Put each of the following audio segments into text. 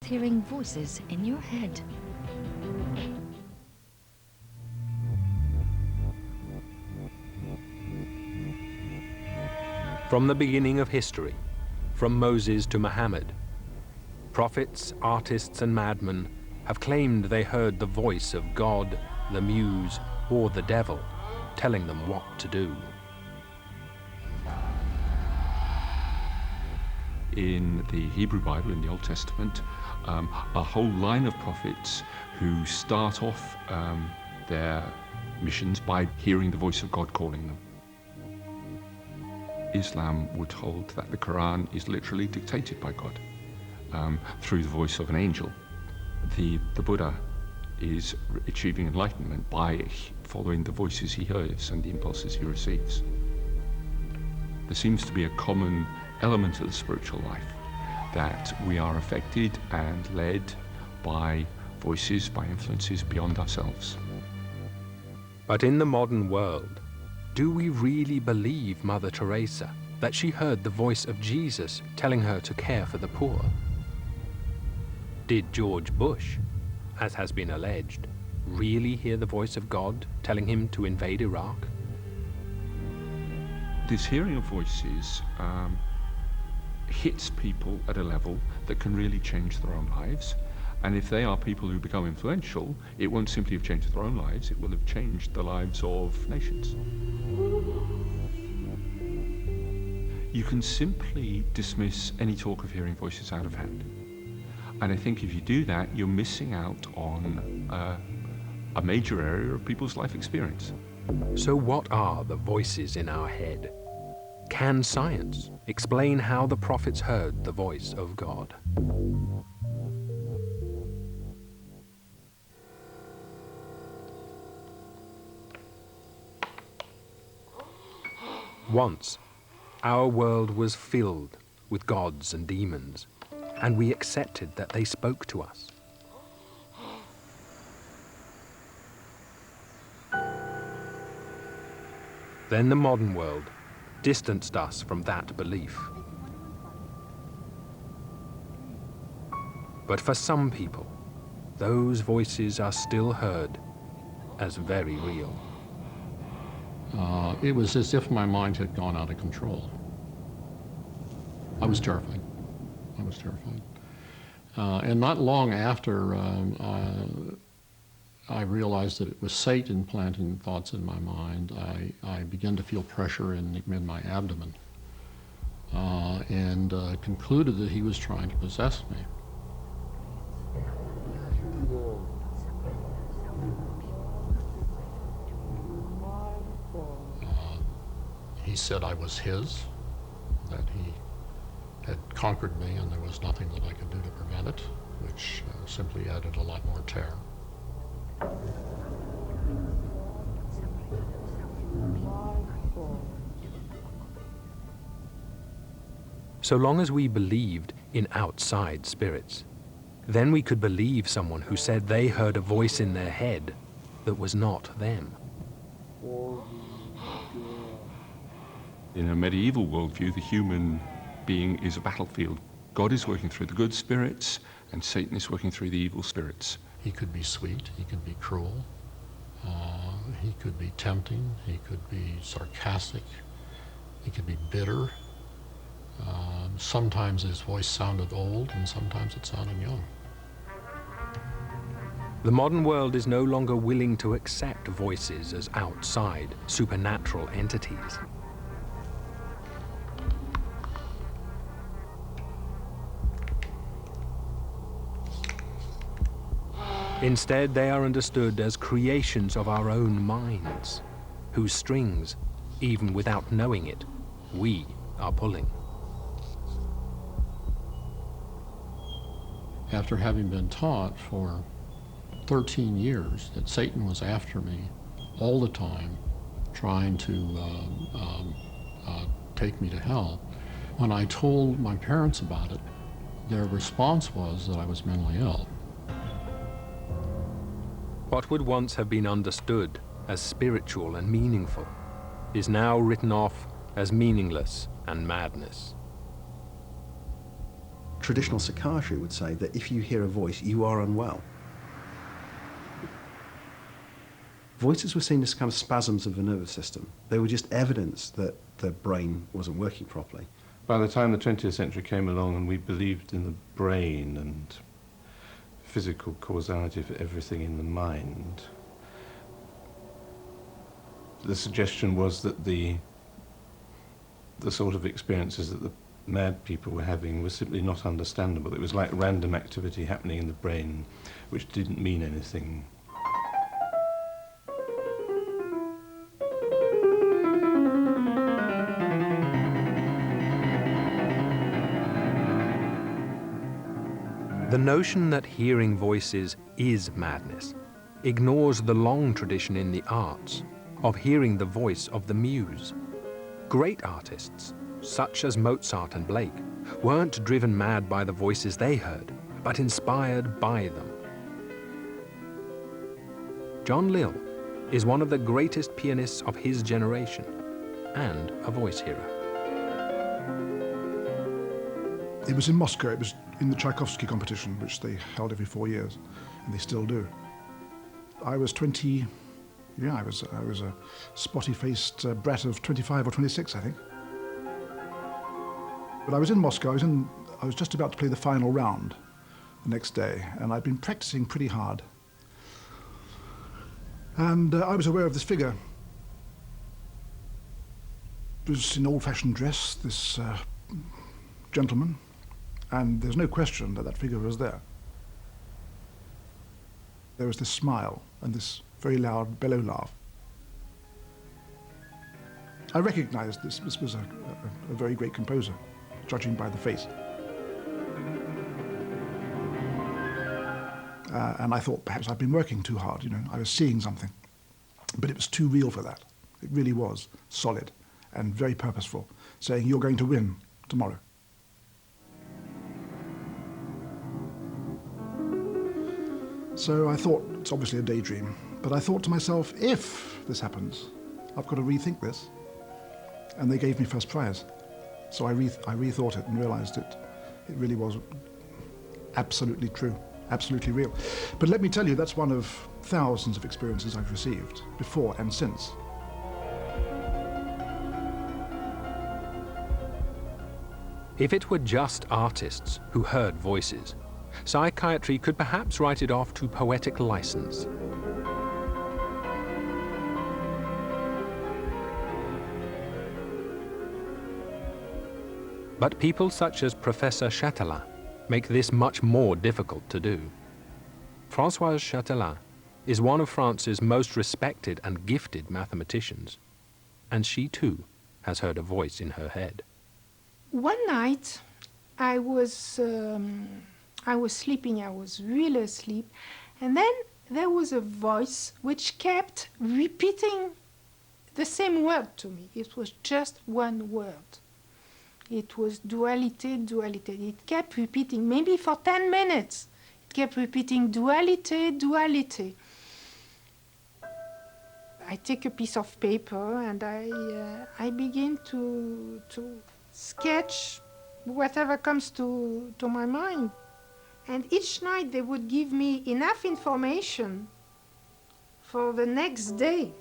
hearing voices in your head. From the beginning of history, from Moses to Muhammad, prophets, artists, and madmen have claimed they heard the voice of God, the Muse, or the devil telling them what to do. In the Hebrew Bible, in the Old Testament, a whole line of prophets who start off their missions by hearing the voice of God calling them. Islam would hold that the Quran is literally dictated by God through the voice of an angel. The Buddha is achieving enlightenment by following the voices he hears and the impulses he receives. There seems to be a common element of the spiritual life, that we are affected and led by voices, by influences beyond ourselves. But in the modern world, do we really believe Mother Teresa, that she heard the voice of Jesus telling her to care for the poor? Did George Bush, as has been alleged, really hear the voice of God telling him to invade Iraq? This hearing of voices hits people at a level that can really change their own lives. And if they are people who become influential, it won't simply have changed their own lives, it will have changed the lives of nations. You can simply dismiss any talk of hearing voices out of hand. And I think if you do that, you're missing out on a major area of people's life experience. So what are the voices in our head? Can science explain how the prophets heard the voice of God? Once, our world was filled with gods and demons, and we accepted that they spoke to us. Then the modern world distanced us from that belief. But for some people, those voices are still heard as very real. It was as if my mind had gone out of control. I was terrified. I was terrified. And not long after I realized that it was Satan planting thoughts in my mind, I began to feel pressure in my abdomen and concluded that he was trying to possess me. He said I was his, that he had conquered me and there was nothing that I could do to prevent it, which simply added a lot more terror. So long as we believed in outside spirits, then we could believe someone who said they heard a voice in their head that was not them. In a medieval worldview, the human being is a battlefield. God is working through the good spirits, and Satan is working through the evil spirits. He could be sweet, he could be cruel, he could be tempting, he could be sarcastic, he could be bitter. Sometimes his voice sounded old, and sometimes it sounded young. The modern world is no longer willing to accept voices as outside, supernatural entities. Instead, they are understood as creations of our own minds, whose strings, even without knowing it, we are pulling. After having been taught for 13 years that Satan was after me all the time, trying to take me to hell, when I told my parents about it, their response was that I was mentally ill. What would once have been understood as spiritual and meaningful is now written off as meaningless and madness. traditional psychiatry would say that if you hear a voice, you are unwell. Voices were seen as kind of spasms of the nervous system. They were just evidence that the brain wasn't working properly. By the time the 20th century came along and we believed in the brain and physical causality for everything in the mind, the suggestion was that the sort of experiences that the mad people were having were simply not understandable. It was like random activity happening in the brain which didn't mean anything. The notion that hearing voices is madness ignores the long tradition in the arts of hearing the voice of the muse. Great artists, such as Mozart and Blake, weren't driven mad by the voices they heard, but inspired by them. John Lill is one of the greatest pianists of his generation and a voice hearer. It was in Moscow. It was in the Tchaikovsky competition, which they held every 4 years, and they still do. I was 20, yeah, I was a spotty-faced brat of 25 or 26, I think. But I was in Moscow. I was just about to play the final round the next day, and I'd been practicing pretty hard. And I was aware of this figure. It was in old-fashioned dress, this gentleman. And there's no question that that figure was there. There was this smile and this very loud bellow laugh. I recognized this was a very great composer, judging by the face. And I thought perhaps I'd been working too hard, you know, I was seeing something. But it was too real for that. It really was solid and very purposeful, saying, "You're going to win tomorrow." So I thought, it's obviously a daydream, but I thought to myself, if this happens, I've got to rethink this. And they gave me first prize. So I rethought it and realized it really was absolutely true, absolutely real. But let me tell you, that's one of thousands of experiences I've received before and since. If it were just artists who heard voices, psychiatry could perhaps write it off to poetic license. But people such as Professor Chatelin make this much more difficult to do. Françoise Chatelin is one of France's most respected and gifted mathematicians, and she too has heard a voice in her head. One night I was sleeping, I was really asleep, and then there was a voice which kept repeating the same word to me. It was just one word. It was dualité, dualité. It kept repeating, maybe for 10 minutes. It kept repeating dualité, dualité. I take a piece of paper and I begin to sketch whatever comes to my mind. And each night they would give me enough information for the next day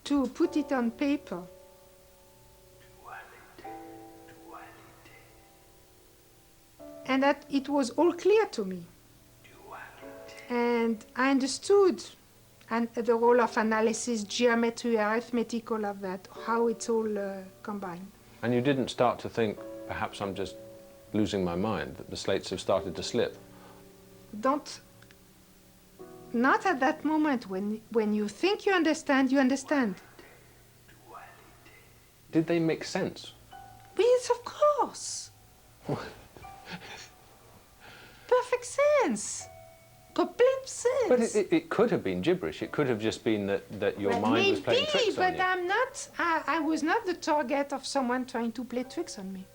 to put it on paper. And that it was all clear to me. And I understood the role of analysis, geometry, arithmetic, all of that, how it's all combined. And you didn't start to think, perhaps I'm just losing my mind, that the slates have started to slip? Not at that moment. When you think you understand, you understand. Did they make sense? Yes, of course. Perfect sense. Complete sense. But it could have been gibberish. It could have just been that your mind was playing tricks on you. But I was not the target of someone trying to play tricks on me.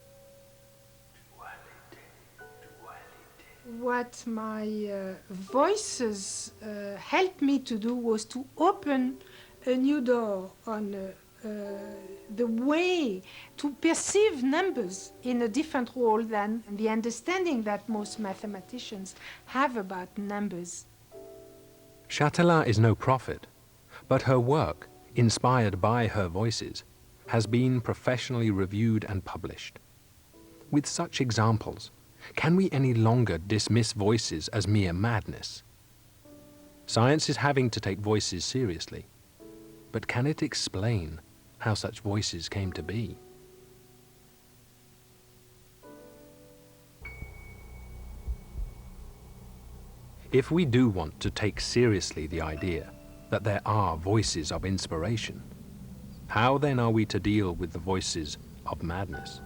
What my voices helped me to do was to open a new door on the way to perceive numbers in a different role than the understanding that most mathematicians have about numbers. Chatelain is no prophet, but her work, inspired by her voices, has been professionally reviewed and published. With such examples, can we any longer dismiss voices as mere madness? Science is having to take voices seriously, but can it explain how such voices came to be? If we do want to take seriously the idea that there are voices of inspiration, how then are we to deal with the voices of madness?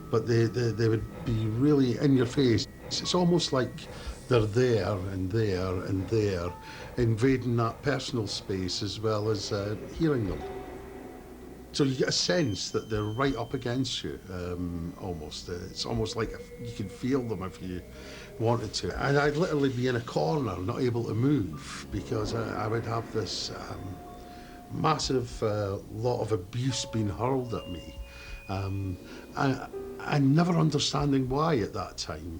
But they would be really in your face. It's almost like they're there and there and there, invading that personal space as well as hearing them. So you get a sense that they're right up against you, almost. It's almost like you can feel them if you wanted to. And I'd literally be in a corner, not able to move, because I would have this massive lot of abuse being hurled at me. And never understanding why at that time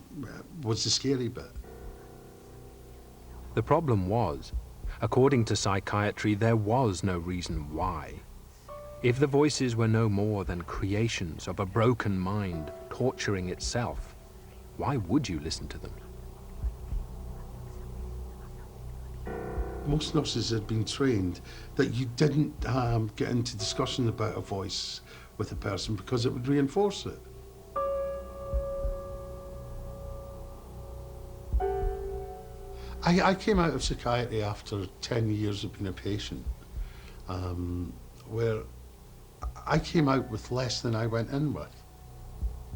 was the scary bit. The problem was, according to psychiatry, there was no reason why. If the voices were no more than creations of a broken mind torturing itself, why would you listen to them? Most nurses had been trained that you didn't get into discussion about a voice with a person because it would reinforce it. I came out of psychiatry after 10 years of being a patient, where I came out with less than I went in with.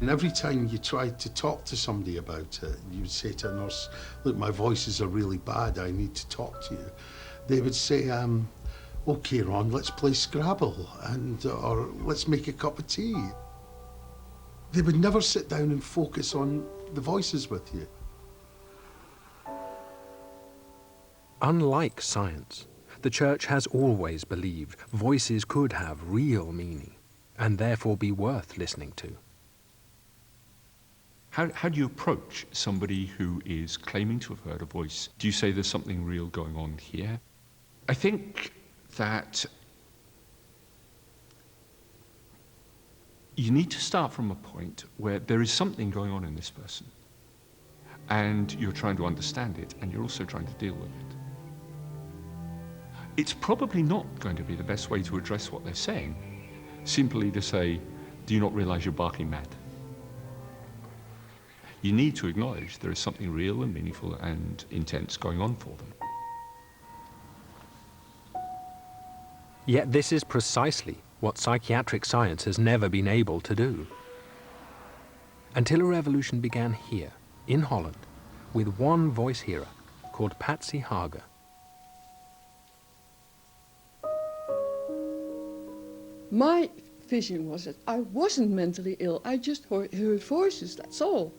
And every time you tried to talk to somebody about it, you would say to a nurse, look, my voices are really bad, I need to talk to you. They would say, okay, Ron, let's play Scrabble, or let's make a cup of tea. They would never sit down and focus on the voices with you. Unlike science, the Church has always believed voices could have real meaning and therefore be worth listening to. How do you approach somebody who is claiming to have heard a voice? Do you say there's something real going on here? I think that you need to start from a point where there is something going on in this person, and you're trying to understand it, and you're also trying to deal with it. It's probably not going to be the best way to address what they're saying, simply to say, do you not realize you're barking mad? You need to acknowledge there is something real and meaningful and intense going on for them. Yet this is precisely what psychiatric science has never been able to do. Until a revolution began here, in Holland, with one voice hearer called Patsy Hager. My vision was that I wasn't mentally ill, I just heard voices, that's all.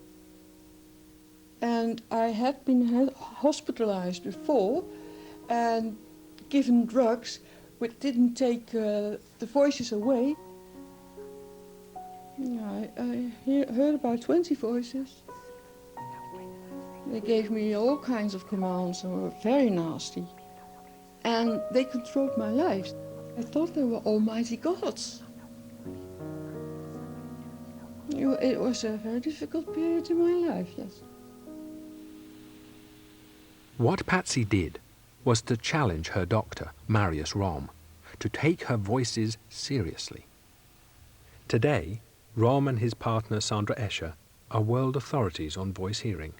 And I had been hospitalized before and given drugs which didn't take the voices away. I heard about 20 voices. They gave me all kinds of commands and were very nasty. And they controlled my life. I thought they were almighty gods. It was a very difficult period in my life, yes. What Patsy did was to challenge her doctor, Marius Romme, to take her voices seriously. Today, Romme and his partner Sandra Escher are world authorities on voice hearing.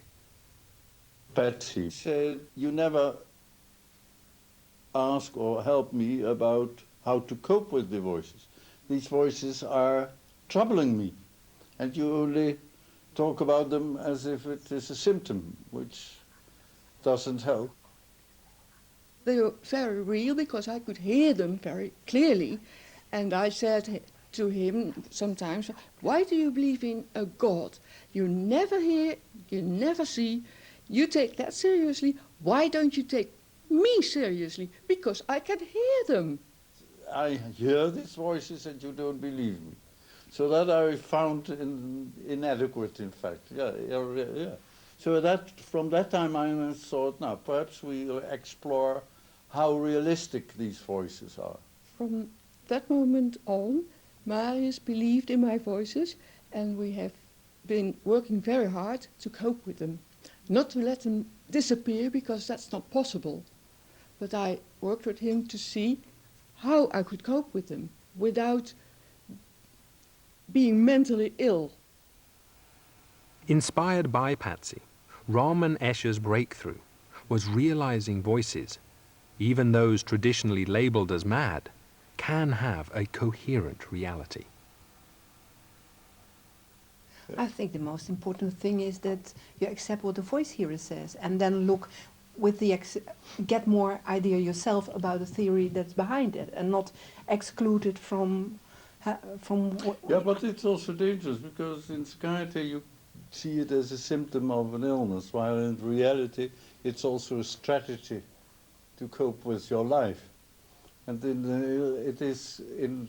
Patsy said, you never ask or help me about how to cope with the voices. These voices are troubling me, and you only talk about them as if it is a symptom, which doesn't help. They were very real because I could hear them very clearly, and I said to him sometimes, why do you believe in a God? You never hear, you never see, you take that seriously. Why don't you take me seriously? Because I can hear them. I hear these voices and you don't believe me. So that I found inadequate, in fact. Yeah. So that from that time I thought, now perhaps we'll explore how realistic these voices are. From that moment on, Marius believed in my voices, and we have been working very hard to cope with them. Not to let them disappear, because that's not possible. But I worked with him to see how I could cope with them without being mentally ill. Inspired by Patsy, Rom and Escher's breakthrough was realizing voices, even those traditionally labeled as mad, can have a coherent reality. I think the most important thing is that you accept what the voice hearer says and then look with the get more idea yourself about the theory that's behind it and not exclude it from Yeah, but it's also dangerous because in psychiatry you see it as a symptom of an illness, while in reality it's also a strategy to cope with your life. And it is in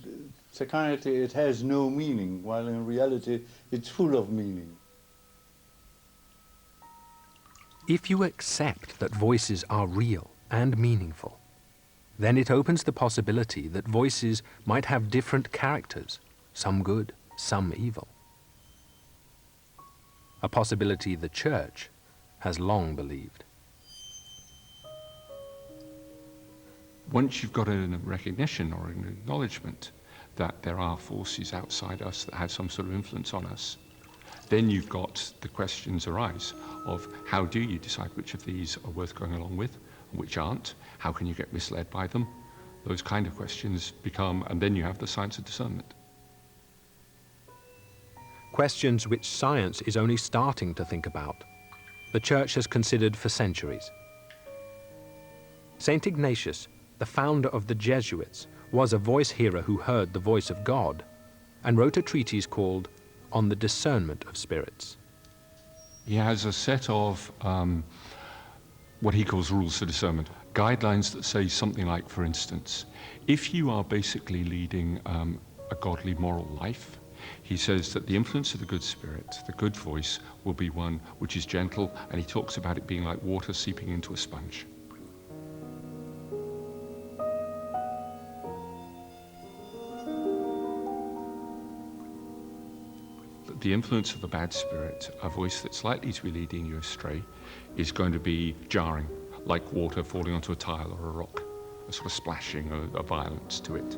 psychiatry it has no meaning, while in reality it's full of meaning. If you accept that voices are real and meaningful, then it opens the possibility that voices might have different characters, some good, some evil. A possibility the Church has long believed. Once you've got a recognition or an acknowledgement that there are forces outside us that have some sort of influence on us, then you've got the questions arise of how do you decide which of these are worth going along with and which aren't? How can you get misled by them? Those kind of questions become, and then you have the science of discernment. Questions which science is only starting to think about, the Church has considered for centuries. St. Ignatius, the founder of the Jesuits, was a voice hearer who heard the voice of God and wrote a treatise called On the Discernment of Spirits. He has a set of what he calls rules for discernment, guidelines that say something like, for instance, if you are basically leading a godly moral life, he says that the influence of the good spirit, the good voice, will be one which is gentle, and he talks about it being like water seeping into a sponge. The influence of the bad spirit, a voice that's likely to be leading you astray, is going to be jarring, like water falling onto a tile or a rock, a sort of splashing, a violence to it.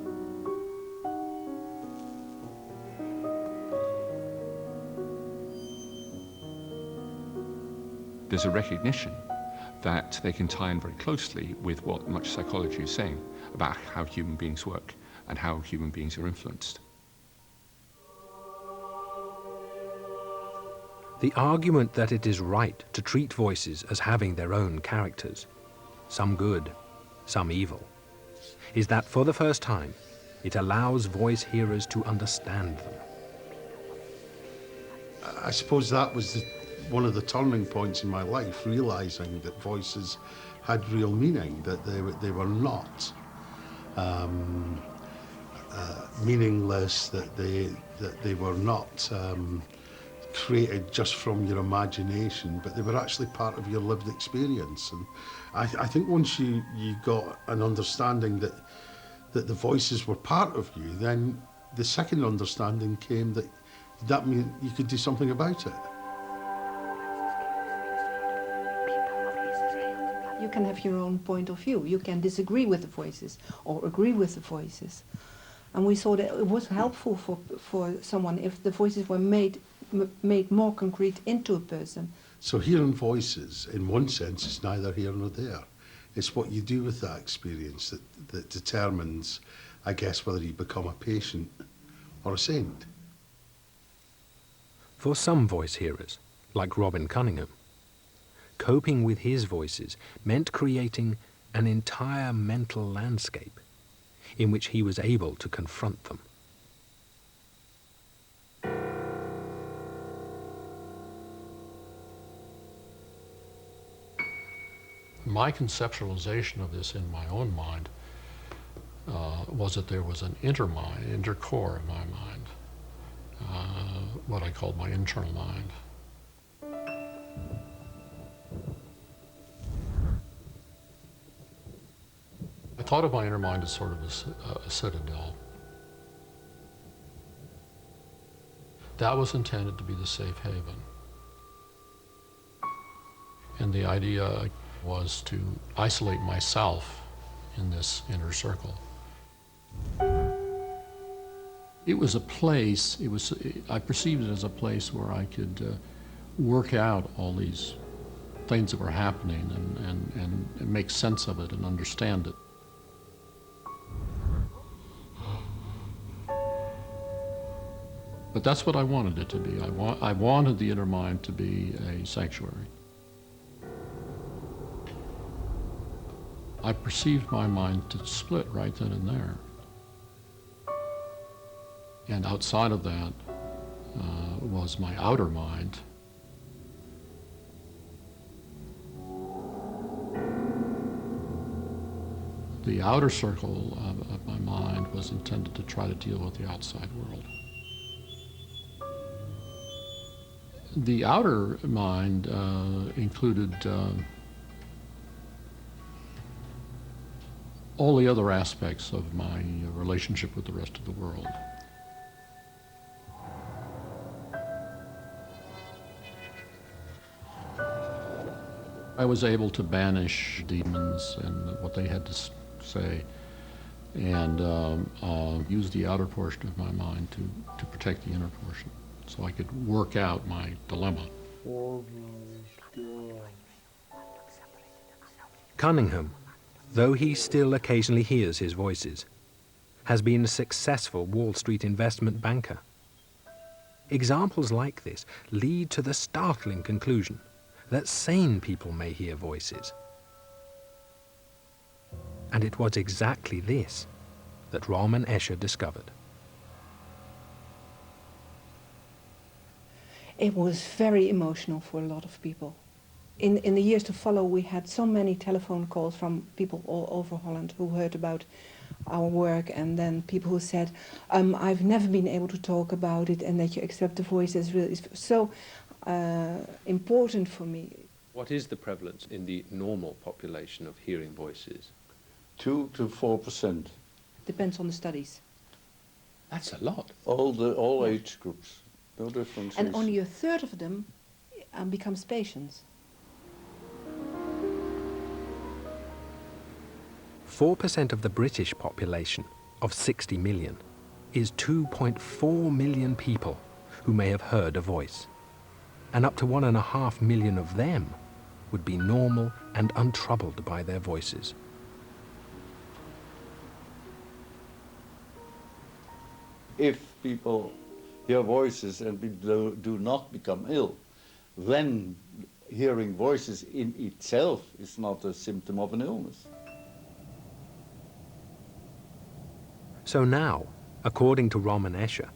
There's a recognition that they can tie in very closely with what much psychology is saying about how human beings work and how human beings are influenced. The argument that it is right to treat voices as having their own characters, some good, some evil, is that for the first time, it allows voice hearers to understand them. I suppose that was one of the turning points in my life, realizing that voices had real meaning, that they were not meaningless, that they were not created just from your imagination, but they were actually part of your lived experience. And I think once you got an understanding that the voices were part of you, then the second understanding came that meant you could do something about it. You can have your own point of view. You can disagree with the voices or agree with the voices. And we saw that it was helpful for someone if the voices were made more concrete into a person. So hearing voices, in one sense, is neither here nor there. It's what you do with that experience that determines, I guess, whether you become a patient or a saint. For some voice hearers, like Robin Cunningham, coping with his voices meant creating an entire mental landscape in which he was able to confront them. My conceptualization of this in my own mind was that there was an inner core in my mind, what I called my internal mind. I thought of my inner mind as sort of a citadel. That was intended to be the safe haven. And the idea was to isolate myself in this inner circle. It was a place, I perceived it as a place where I could work out all these things that were happening and make sense of it and understand it. But that's what I wanted it to be. I wanted the inner mind to be a sanctuary. I perceived my mind to split right then and there. And outside of that was my outer mind. The outer circle of my mind was intended to try to deal with the outside world. The outer mind included all the other aspects of my relationship with the rest of the world. I was able to banish demons and what they had to say, and use the outer portion of my mind to protect the inner portion, so I could work out my dilemma. Cunningham, though he still occasionally hears his voices, has been a successful Wall Street investment banker. Examples like this lead to the startling conclusion that sane people may hear voices. And it was exactly this that Ralman Escher discovered. It was very emotional for a lot of people. In the years to follow, we had so many telephone calls from people all over Holland who heard about our work, and then people who said, I've never been able to talk about it, and that you accept the voice is really so important for me. What is the prevalence in the normal population of hearing voices? 2 to 4%. Depends on the studies. That's a lot. All age groups, no differences. And only a third of them becomes patients. 4% of the British population, of 60 million, is 2.4 million people who may have heard a voice. And up to 1.5 million of them would be normal and untroubled by their voices. If people hear voices and do not become ill, then hearing voices in itself is not a symptom of an illness. So now, according to Ralman Escher,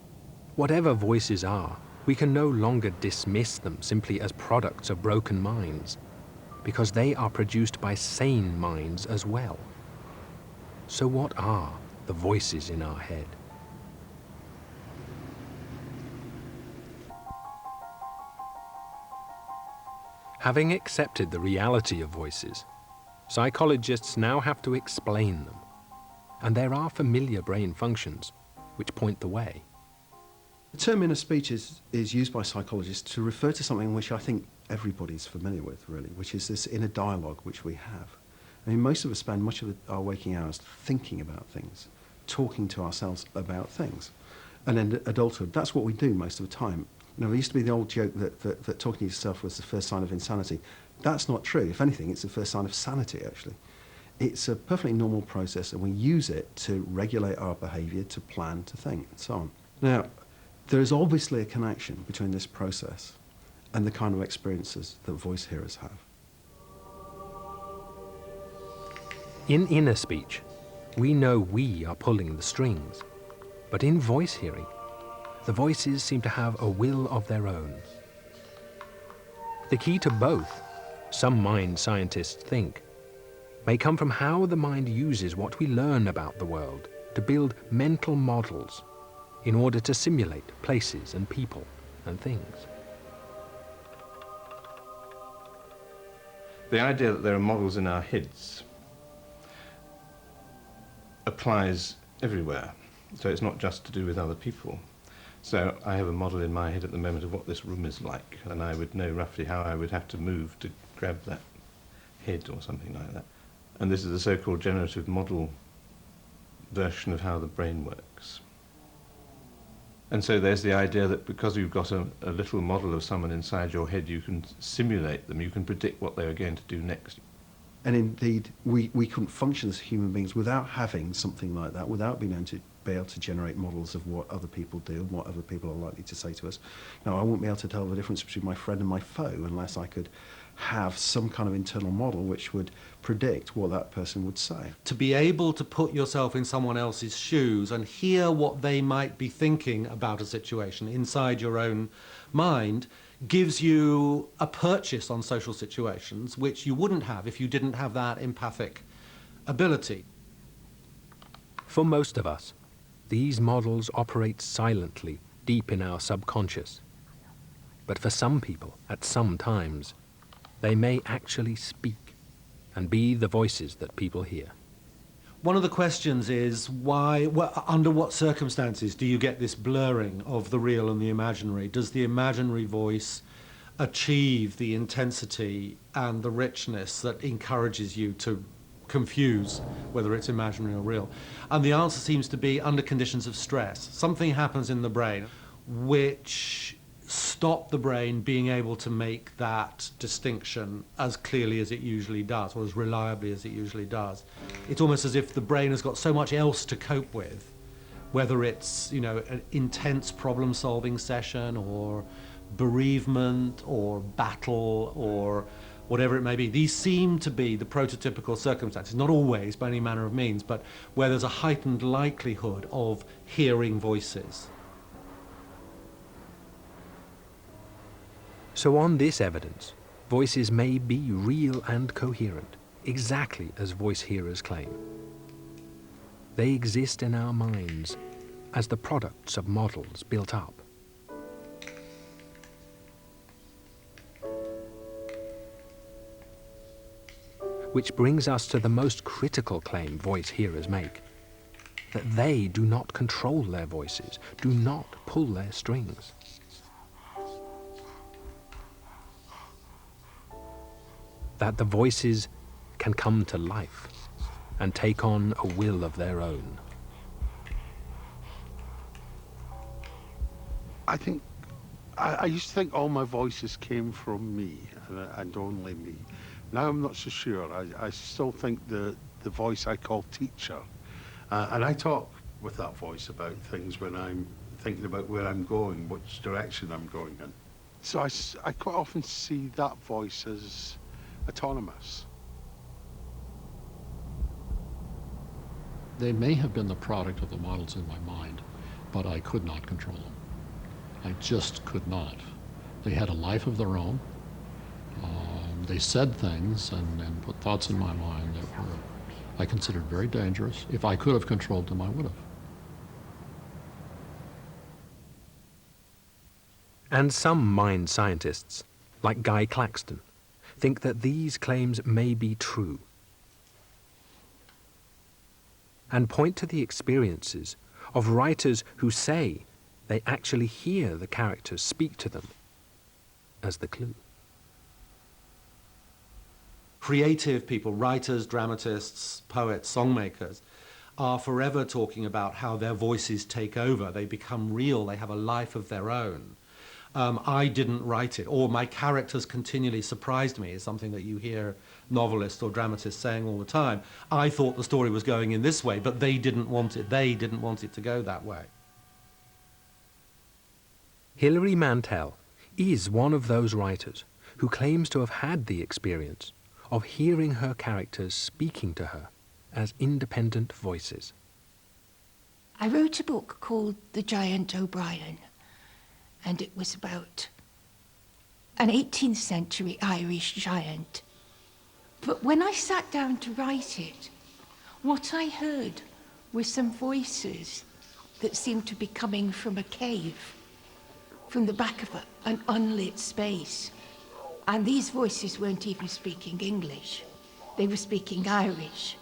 whatever voices are, we can no longer dismiss them simply as products of broken minds, because they are produced by sane minds as well. So what are the voices in our head? Having accepted the reality of voices, psychologists now have to explain them. And there are familiar brain functions which point the way. The term inner speech is used by psychologists to refer to something which I think everybody's familiar with, really, which is this inner dialogue which we have. I mean, most of us spend much of our waking hours thinking about things, talking to ourselves about things. And in adulthood, that's what we do most of the time. You know, there used to be the old joke that talking to yourself was the first sign of insanity. That's not true. If anything, it's the first sign of sanity, actually. It's a perfectly normal process, and we use it to regulate our behaviour, to plan, to think, and so on. Now, there is obviously a connection between this process and the kind of experiences that voice hearers have. In inner speech, we know we are pulling the strings, but in voice hearing, the voices seem to have a will of their own. The key to both, some mind scientists think, may come from how the mind uses what we learn about the world to build mental models in order to simulate places and people and things. The idea that there are models in our heads applies everywhere. So it's not just to do with other people. So I have a model in my head at the moment of what this room is like, and I would know roughly how I would have to move to grab that head or something like that. And this is the so-called generative model version of how the brain works. And so there's the idea that because you've got a little model of someone inside your head, you can simulate them, you can predict what they're going to do next. And indeed, we couldn't function as human beings without having something like that, without being able to generate models of what other people do and what other people are likely to say to us. Now, I wouldn't be able to tell the difference between my friend and my foe unless I could have some kind of internal model which would predict what that person would say. To be able to put yourself in someone else's shoes and hear what they might be thinking about a situation inside your own mind gives you a purchase on social situations which you wouldn't have if you didn't have that empathic ability. For most of us, these models operate silently deep in our subconscious. But for some people, at some times, they may actually speak and be the voices that people hear. One of the questions is under what circumstances do you get this blurring of the real and the imaginary? Does the imaginary voice achieve the intensity and the richness that encourages you to confuse whether it's imaginary or real? And the answer seems to be under conditions of stress. Something happens in the brain which stop the brain being able to make that distinction as clearly as it usually does, or as reliably as it usually does. It's almost as if the brain has got so much else to cope with, whether it's, you know, an intense problem-solving session or bereavement or battle or whatever it may be. These seem to be the prototypical circumstances, not always by any manner of means, but where there's a heightened likelihood of hearing voices. So on this evidence, voices may be real and coherent, exactly as voice hearers claim. They exist in our minds as the products of models built up. Which brings us to the most critical claim voice hearers make, that they do not control their voices, do not pull their strings. That the voices can come to life and take on a will of their own. I think, I used to think all my voices came from me and only me. Now I'm not so sure. I still think the voice I call teacher, and I talk with that voice about things when I'm thinking about where I'm going, which direction I'm going in. So I quite often see that voice as autonomous. They may have been the product of the models in my mind, but I could not control them. I just could not. They had a life of their own. They said things and put thoughts in my mind that were, I considered very dangerous. If I could have controlled them, I would have. And some mind scientists, like Guy Claxton, think that these claims may be true, and point to the experiences of writers who say they actually hear the characters speak to them as the clue. Creative people, writers, dramatists, poets, songmakers, are forever talking about how their voices take over, they become real, they have a life of their own. I didn't write it, or my characters continually surprised me, is something that you hear novelists or dramatists saying all the time. I thought the story was going in this way, but they didn't want it to go that way. Hilary Mantel is one of those writers who claims to have had the experience of hearing her characters speaking to her as independent voices. I wrote a book called The Giant O'Brien, and it was about an 18th century Irish giant But when I sat down to write it, what I heard were some voices that seemed to be coming from a cave, from the back of an unlit space. And these voices weren't even speaking English. They were speaking Irish.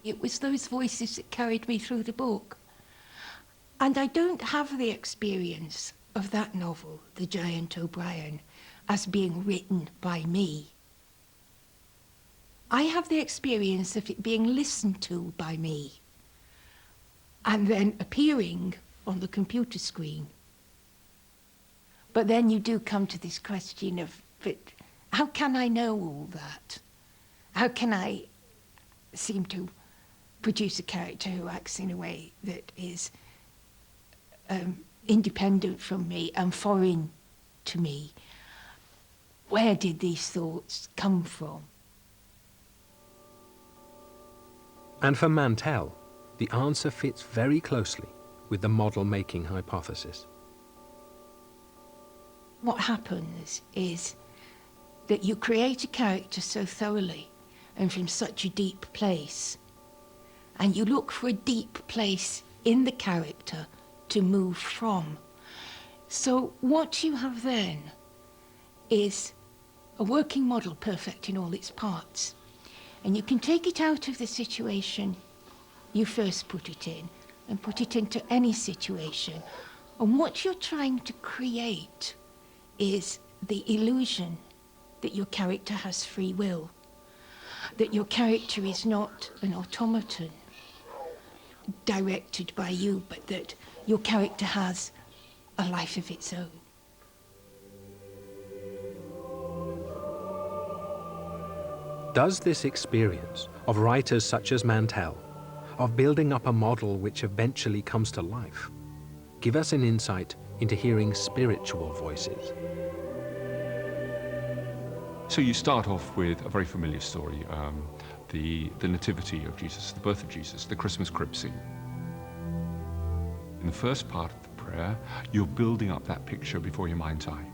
It was those voices that carried me through the book. And I don't have the experience of that novel, The Giant O'Brien, as being written by me. I have the experience of it being listened to by me and then appearing on the computer screen. But then you do come to this question of, but how can I know all that? How can I seem to produce a character who acts in a way that is independent from me and foreign to me? Where did these thoughts come from? And for Mantell, the answer fits very closely with the model-making hypothesis. What happens is that you create a character so thoroughly and from such a deep place, and you look for a deep place in the character to move from. So what you have then is a working model perfect in all its parts, and you can take it out of the situation you first put it in and put it into any situation, and what you're trying to create is the illusion that your character has free will, that your character is not an automaton directed by you, but that your character has a life of its own. Does this experience of writers such as Mantell, of building up a model which eventually comes to life, give us an insight into hearing spiritual voices? So you start off with a very familiar story, the nativity of Jesus, the birth of Jesus, the Christmas crib scene. In the first part of the prayer, you're building up that picture before your mind's eye.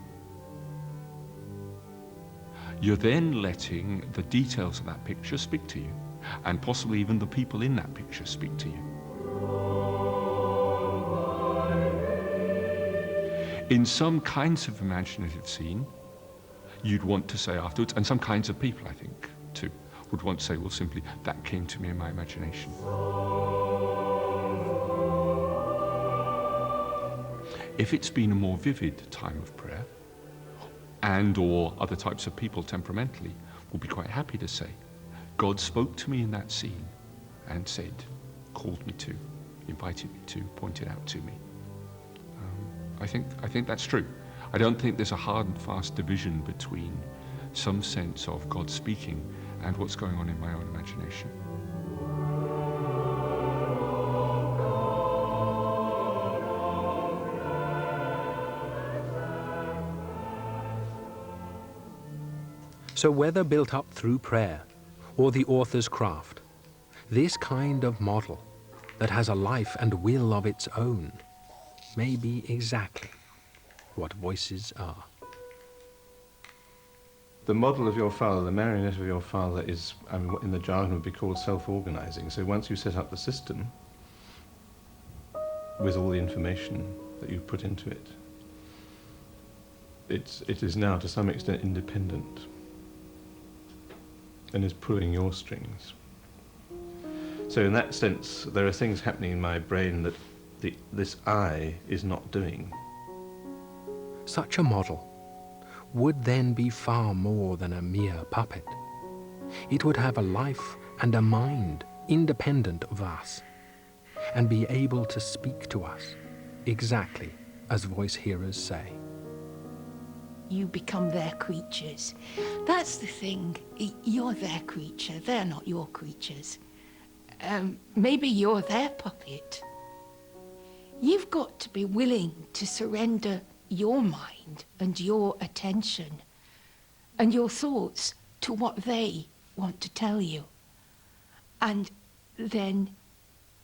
You're then letting the details of that picture speak to you, and possibly even the people in that picture speak to you. In some kinds of imaginative scene, you'd want to say afterwards, and some kinds of people, I think, too, would want to say, well, simply, that came to me in my imagination. If it's been a more vivid time of prayer, and or other types of people temperamentally, will be quite happy to say, God spoke to me in that scene and said, called me to, invited me to, pointed out to me. I think that's true. I don't think there's a hard and fast division between some sense of God speaking and what's going on in my own imagination. So whether built up through prayer or the author's craft, this kind of model that has a life and will of its own may be exactly what voices are. The model of your father, the marionette of your father, is, I mean, what in the jargon would be called self-organizing. So once you set up the system with all the information that you put into it, it is now to some extent independent and is pulling your strings. So in that sense, there are things happening in my brain that this I is not doing. Such a model would then be far more than a mere puppet. It would have a life and a mind independent of us, and be able to speak to us exactly as voice hearers say. You become their creatures. That's the thing. You're their creature. They're not your creatures. Maybe you're their puppet. You've got to be willing to surrender your mind and your attention and your thoughts to what they want to tell you, and then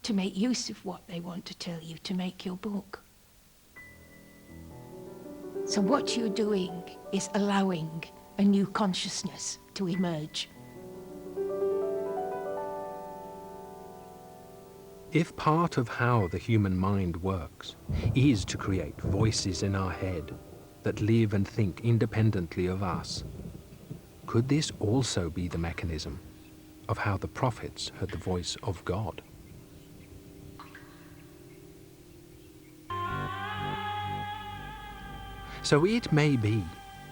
to make use of what they want to tell you to make your book. So what you're doing is allowing a new consciousness to emerge. If part of how the human mind works is to create voices in our head that live and think independently of us, could this also be the mechanism of how the prophets heard the voice of God? So it may be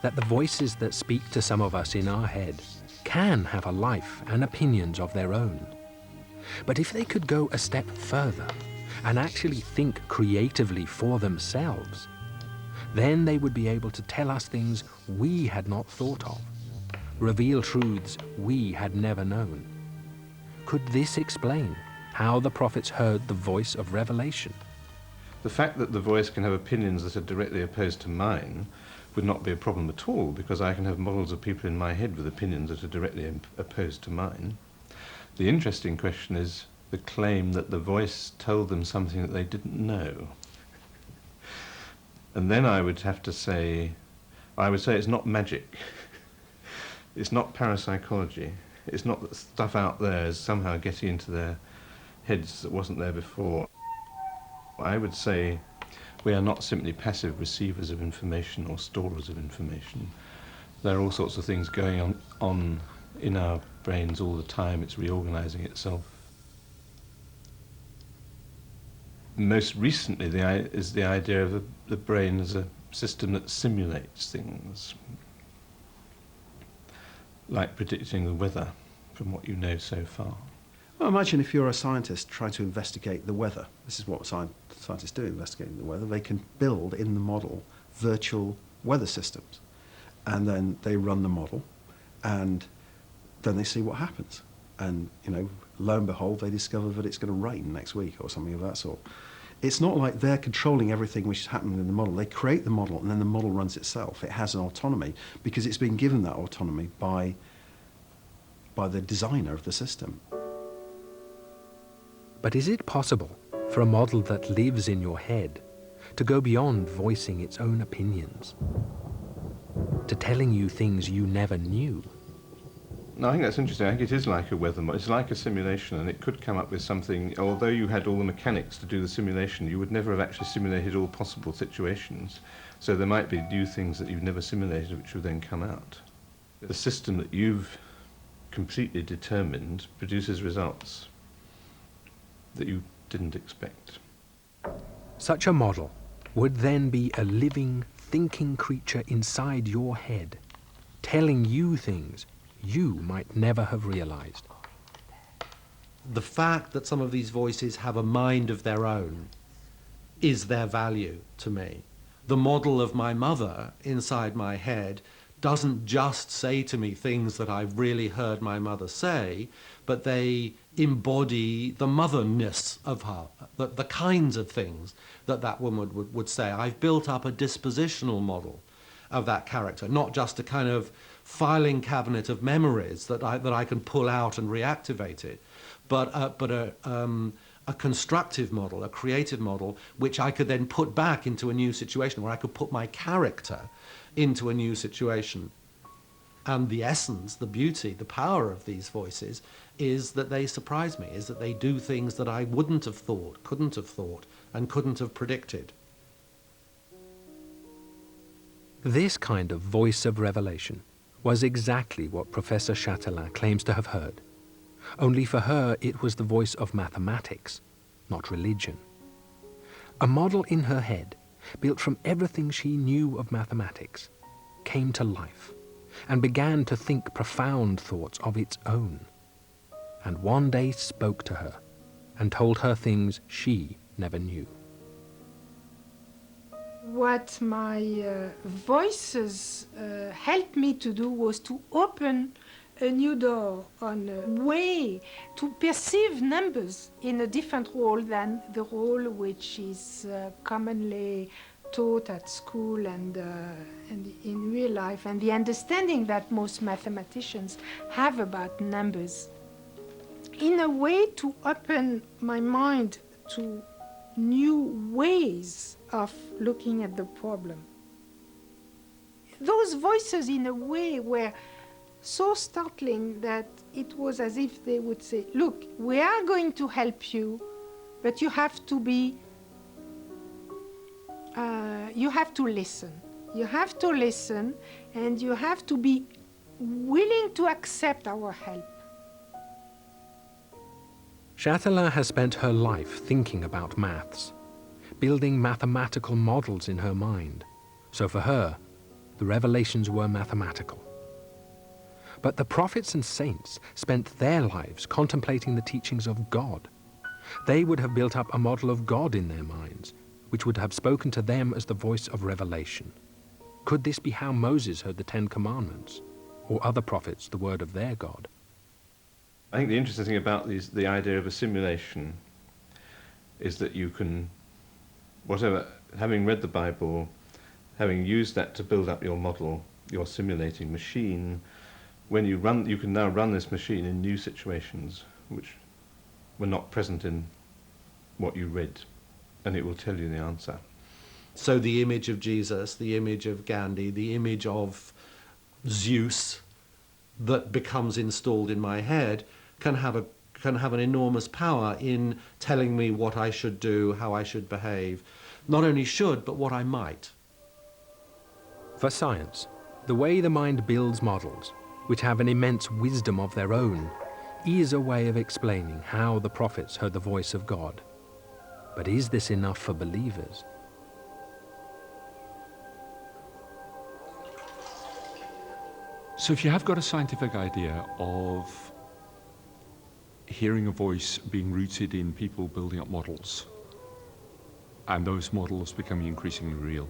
that the voices that speak to some of us in our head can have a life and opinions of their own. But if they could go a step further and actually think creatively for themselves, then they would be able to tell us things we had not thought of, reveal truths we had never known. Could this explain how the prophets heard the voice of revelation? The fact that the voice can have opinions that are directly opposed to mine would not be a problem at all, because I can have models of people in my head with opinions that are directly opposed to mine. The interesting question is the claim that the voice told them something that they didn't know. And then I would have to say, it's not magic. It's not parapsychology. It's not that stuff out there is somehow getting into their heads that wasn't there before. I would say we are not simply passive receivers of information or storers of information. There are all sorts of things going on in our brains all the time. It's reorganizing itself. Most recently is the idea of the brain as a system that simulates things, like predicting the weather from what you know so far. Well, imagine if you're a scientist trying to investigate the weather. This is what scientists do, investigating the weather. They can build in the model virtual weather systems. And then they run the model, and then they see what happens. And, lo and behold, they discover that it's going to rain next week or something of that sort. It's not like they're controlling everything which is happening in the model. They create the model, and then the model runs itself. It has an autonomy because it's been given that autonomy by the designer of the system. But is it possible for a model that lives in your head to go beyond voicing its own opinions, to telling you things you never knew? No, I think that's interesting. I think it is like a weather model. It's like a simulation, and it could come up with something. Although you had all the mechanics to do the simulation, you would never have actually simulated all possible situations. So there might be new things that you've never simulated which would then come out. The system that you've completely determined produces results that you didn't expect. Such a model would then be a living, thinking creature inside your head, telling you things you might never have realized. The fact that some of these voices have a mind of their own is their value to me. The model of my mother inside my head doesn't just say to me things that I've really heard my mother say, but they embody the motherness of her, the kinds of things that woman would say. I've built up a dispositional model of that character, not just a kind of filing cabinet of memories that I can pull out and reactivate it, but a constructive model, a creative model, which I could then put back into a new situation, where I could put my character into a new situation. And the essence, the beauty, the power of these voices is that they surprise me, is that they do things that I wouldn't have thought, couldn't have thought, and couldn't have predicted. This kind of voice of revelation was exactly what Professor Chatelain claims to have heard. Only for her it was the voice of mathematics, not religion. A model in her head, built from everything she knew of mathematics, came to life and began to think profound thoughts of its own, and one day spoke to her and told her things she never knew. What my voices helped me to do was to open a new door on a way to perceive numbers in a different role than the role which is commonly taught at school and in real life, and the understanding that most mathematicians have about numbers. In a way to open my mind to new ways of looking at the problem. Those voices, in a way, were so startling that it was as if they would say, look, we are going to help you, but you have to be, you have to listen. You have to listen, and you have to be willing to accept our help. Chatelain has spent her life thinking about maths, building mathematical models in her mind. So for her, the revelations were mathematical. But the prophets and saints spent their lives contemplating the teachings of God. They would have built up a model of God in their minds, which would have spoken to them as the voice of revelation. Could this be how Moses heard the Ten Commandments, or other prophets the word of their God? I think the interesting thing about the idea of a simulation is that you can, whatever, having read the Bible, having used that to build up your model, your simulating machine, when you run, you can now run this machine in new situations which were not present in what you read, and it will tell you the answer. So the image of Jesus, the image of Gandhi, the image of Zeus that becomes installed in my head can have an enormous power in telling me what I should do, how I should behave. Not only should, but what I might. For science, the way the mind builds models, which have an immense wisdom of their own, is a way of explaining how the prophets heard the voice of God. But is this enough for believers? So if you have got a scientific idea of hearing a voice being rooted in people building up models, and those models becoming increasingly real,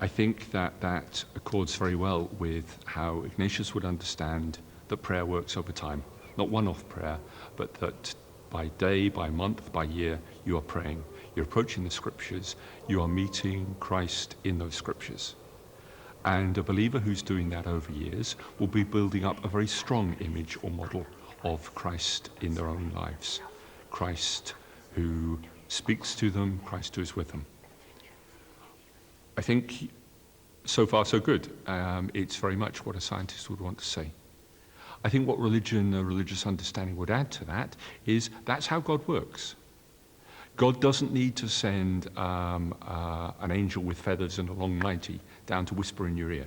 I think that that accords very well with how Ignatius would understand that prayer works over time. Not one-off prayer, but that by day, by month, by year, you are praying. You're approaching the scriptures. You are meeting Christ in those scriptures. And a believer who's doing that over years will be building up a very strong image or model of Christ in their own lives. Christ who speaks to them, Christ who is with them. I think so far so good. It's very much what a scientist would want to say. I think what religion, a religious understanding would add to that is that's how God works. God doesn't need to send an angel with feathers and a long nightie down to whisper in your ear.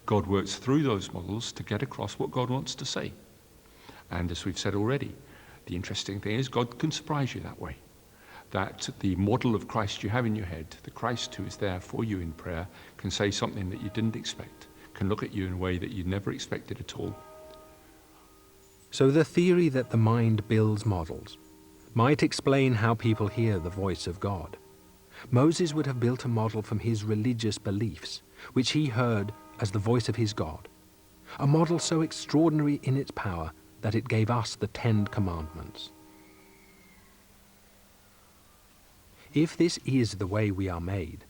God works through those models to get across what God wants to say. And as we've said already, the interesting thing is God can surprise you that way. That the model of Christ you have in your head, the Christ who is there for you in prayer, can say something that you didn't expect, can look at you in a way that you never expected at all. So the theory that the mind builds models might explain how people hear the voice of God. Moses would have built a model from his religious beliefs, which he heard as the voice of his God, a model so extraordinary in its power that it gave us the 10 Commandments. If this is the way we are made,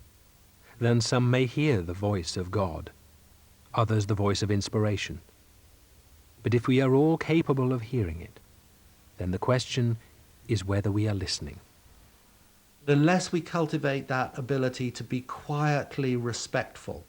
then some may hear the voice of God, others the voice of inspiration. But if we are all capable of hearing it, then the question is whether we are listening. Unless we cultivate that ability to be quietly respectful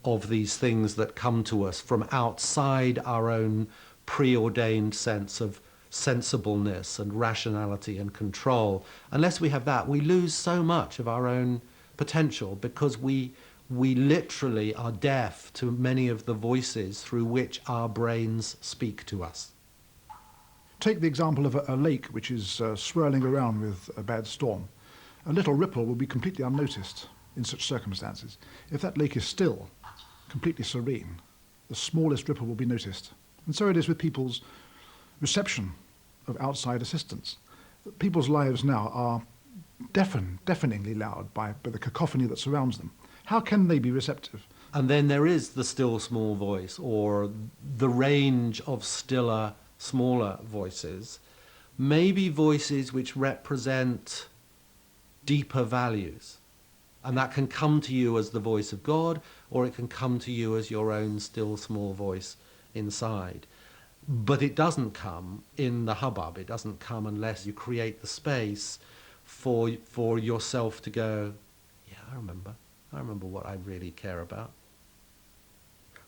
of these things that come to us from outside our own preordained sense of sensibleness and rationality and control, unless we have that, we lose so much of our own potential, because we literally are deaf to many of the voices through which our brains speak to us. Take the example of a lake which is swirling around with a bad storm. A little ripple will be completely unnoticed in such circumstances. If that lake is still, completely serene, the smallest ripple will be noticed. And so it is with people's reception of outside assistance. People's lives now are deafeningly loud by the cacophony that surrounds them. How can they be receptive? And then there is the still small voice, or the range of stiller, smaller voices, maybe voices which represent deeper values. And that can come to you as the voice of God, or it can come to you as your own still small voice inside. But it doesn't come in the hubbub. It doesn't come unless you create the space for yourself to go, yeah, I remember what I really care about.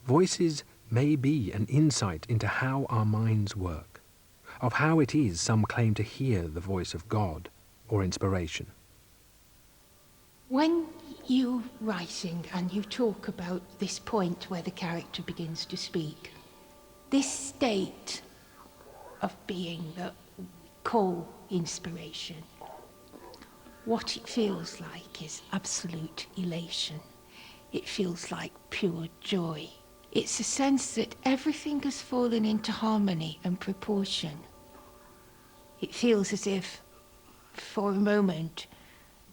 Voices may be an insight into how our minds work, of how it is some claim to hear the voice of God or inspiration. When you're writing and you talk about this point where the character begins to speak, this state of being that we call inspiration, what it feels like is absolute elation. It feels like pure joy. It's a sense that everything has fallen into harmony and proportion. It feels as if, for a moment,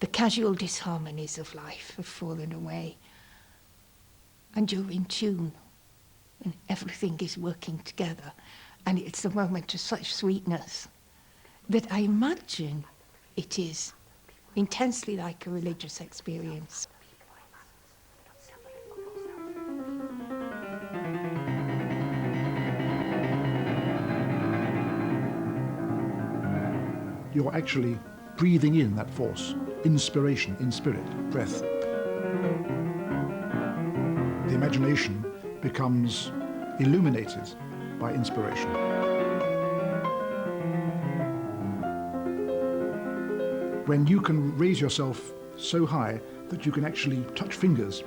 the casual disharmonies of life have fallen away, and you're in tune, and everything is working together, and it's a moment of such sweetness that I imagine it is intensely like a religious experience. You're actually breathing in that force, inspiration, in spirit, breath. The imagination becomes illuminated by inspiration. When you can raise yourself so high that you can actually touch fingers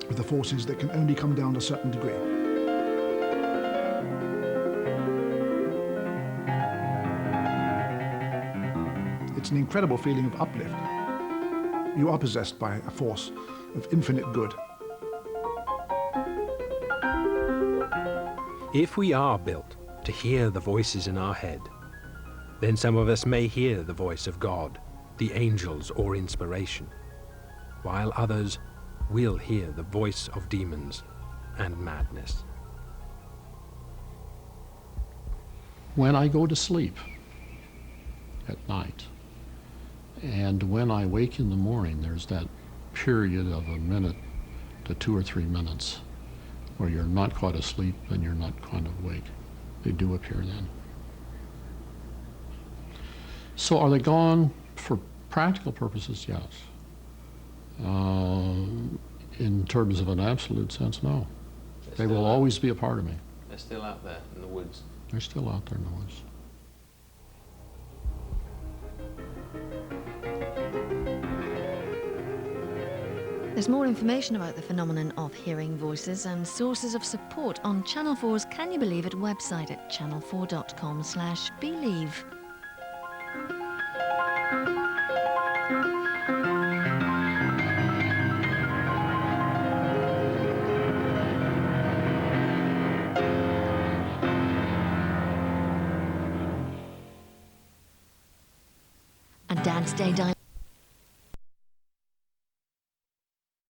with the forces that can only come down to a certain degree. It's an incredible feeling of uplift. You are possessed by a force of infinite good. If we are built to hear the voices in our head, then some of us may hear the voice of God, the angels, or inspiration, while others will hear the voice of demons and madness. When I go to sleep at night, and when I wake in the morning, there's that period of a minute to 2 or 3 minutes where you're not quite asleep and you're not quite awake. They do appear then. So are they gone for practical purposes? Yes. In terms of an absolute sense, no. They will always be a part of me. They're still out there in the woods. They're still out there in the woods. There's more information about the phenomenon of hearing voices and sources of support on Channel 4's Can You Believe It website at channel4.com/believe. And Dad's Day Dialogue